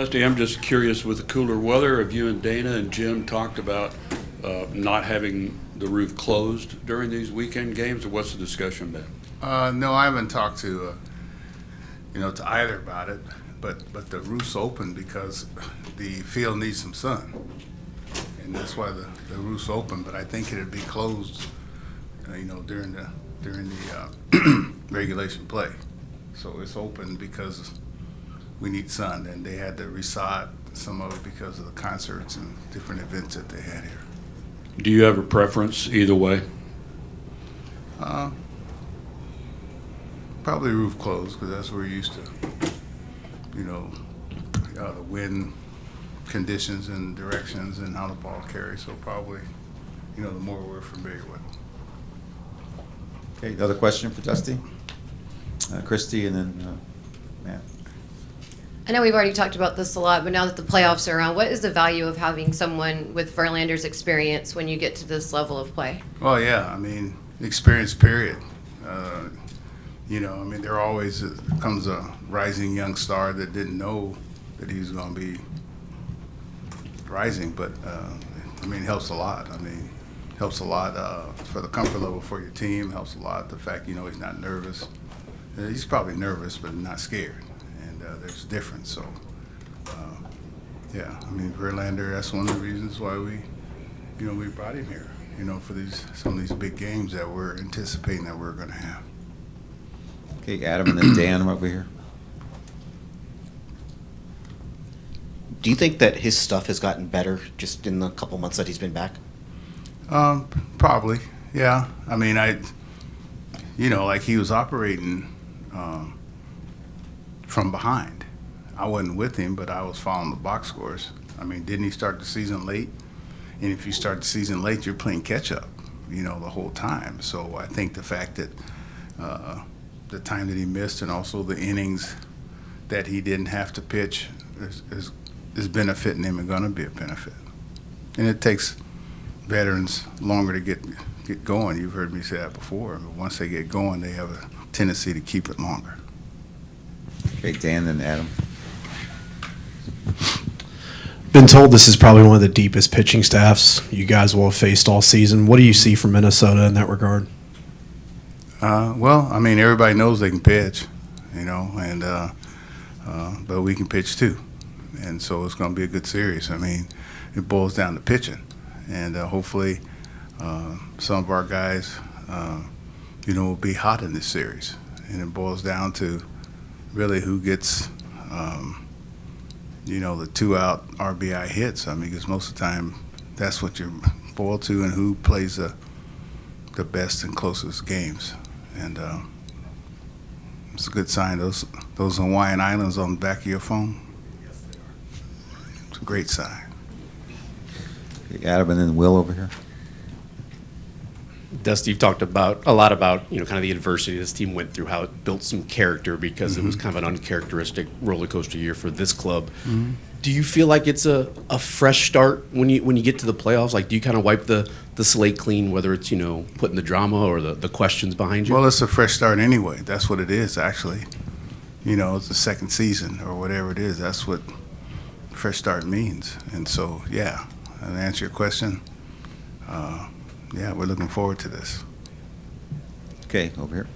Dusty, I'm just curious, with the cooler weather, have you and Dana and Jim talked about not having the roof closed during these weekend games, or what's the discussion been? No, I haven't talked to to either about it, but the roof's open because the field needs some sun, and that's why the roof's open. But I think it'd be closed, during the regulation play. So it's open because we need sun, and they had to resod some of it because of the concerts and different events that they had here. Do you have a preference either way? Probably roof closed because that's where we're used to, the wind conditions and directions and how the ball carries. So probably, the more we're familiar with. Okay, another question for Dusty? Christy and then Matt. I know we've already talked about this a lot, but now that the playoffs are around, what is the value of having someone with Verlander's experience when you get to this level of play? Well, yeah, experience, period. There always comes a rising young star that didn't know that he was going to be rising, but, it helps a lot. Helps a lot for the comfort level for your team, helps a lot the fact, he's not nervous. He's probably nervous, but not scared. There's a difference. So, Verlander, that's one of the reasons why we brought him here, for some of these big games that we're anticipating that we're going to have. Okay, Adam and then Dan over here. Do you think that his stuff has gotten better just in the couple months that he's been back? Probably, yeah. Like he was operating from behind. I wasn't with him, but I was following the box scores. Didn't he start the season late? And if you start the season late, you're playing catch up, the whole time. So I think the fact that the time that he missed and also the innings that he didn't have to pitch is benefiting him and going to be a benefit. And it takes veterans longer to get going. You've heard me say that before. But once they get going, they have a tendency to keep it longer. Okay, Dan and Adam. Been told this is probably one of the deepest pitching staffs you guys will have faced all season. What do you see from Minnesota in that regard? Everybody knows they can pitch, but we can pitch too. And so it's going to be a good series. It boils down to pitching. And hopefully some of our guys, will be hot in this series. And it boils down to really who gets, the 2-out RBI hits. Because most of the time that's what you're boiled to, and who plays the best and closest games. And it's a good sign. Those Hawaiian Islands on the back of your phone, it's a great sign. Okay, Adam and then Will over here. Dusty, you've talked a lot about kind of the adversity this team went through, how it built some character because it was kind of an uncharacteristic roller coaster year for this club. Mm-hmm. Do you feel like it's a fresh start when you get to the playoffs? Like, do you kind of wipe the slate clean, whether it's putting the drama or the questions behind you? Well, it's a fresh start anyway. That's what it is, actually. It's the second season or whatever it is. That's what fresh start means. And so, yeah, to answer your question, we're looking forward to this. Okay, over here.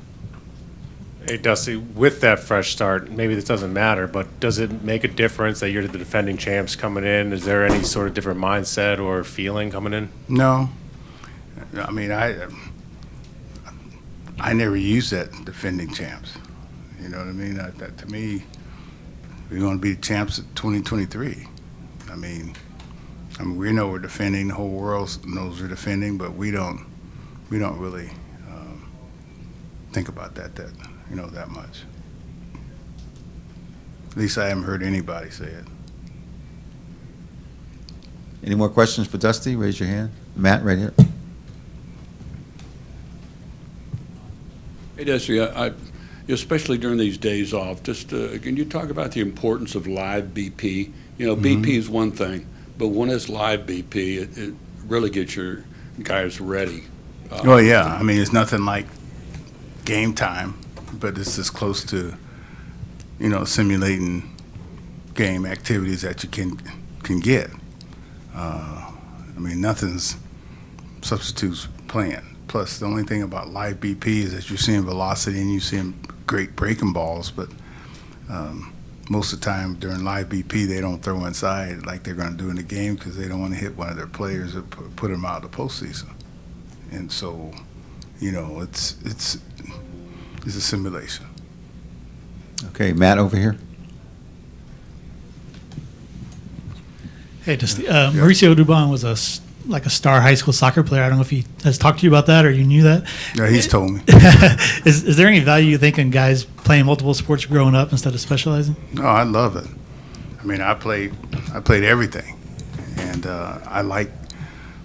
Hey, Dusty, with that fresh start, maybe this doesn't matter, but does it make a difference that you're the defending champs coming in? Is there any sort of different mindset or feeling coming in? No. I never use that defending champs. You know what I mean? That to me, we're going to be champs at 2023. We know we're defending. The whole world knows we're defending, but we don't really think about that much. At least I haven't heard anybody say it. Any more questions for Dusty? Raise your hand. Matt, right here. Hey, Dusty, especially during these days off, just can you talk about the importance of live BP? BP is one thing, but when it's live BP, it really gets your guys ready. It's nothing like game time, but it's as close to, simulating game activities that you can get. I mean, nothing's substitutes playing. Plus, the only thing about live BP is that you're seeing velocity and you're seeing great breaking balls, but most of the time during live BP, they don't throw inside like they're going to do in the game because they don't want to hit one of their players or put them out of the postseason. And so, you know, it's a simulation. Okay, Matt over here. Hey, just Mauricio Dubon was like a star high school soccer player. I don't know if he has talked to you about that or you knew that. Yeah, he's told me. Is there any value you think in guys playing multiple sports growing up instead of specializing? No, I love it. I mean, I played everything, and I like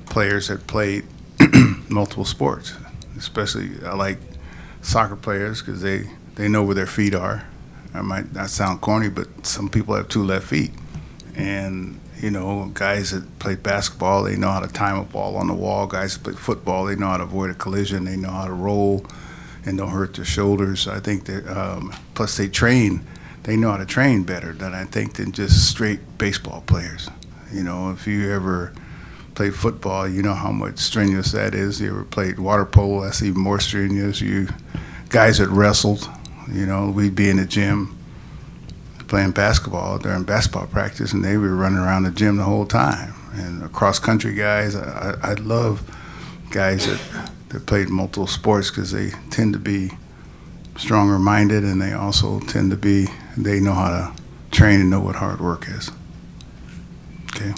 players that played multiple sports. Especially, I like soccer players because they know where their feet are. I might not sound corny, but some people have 2 left feet, and you know, guys that play basketball, they know how to time a ball on the wall. Guys that play football, they know how to avoid a collision. They know how to roll and don't hurt their shoulders. I think that plus they know how to train better than I think than just straight baseball players. You know, if you ever played football, you know how much strenuous that is. You ever played water polo, that's even more strenuous. You guys that wrestled, you know, we'd be in the gym playing basketball during basketball practice, and they were running around the gym the whole time. And cross-country guys, I love guys that played multiple sports because they tend to be stronger-minded, and they also tend to be, they know how to train and know what hard work is. Okay.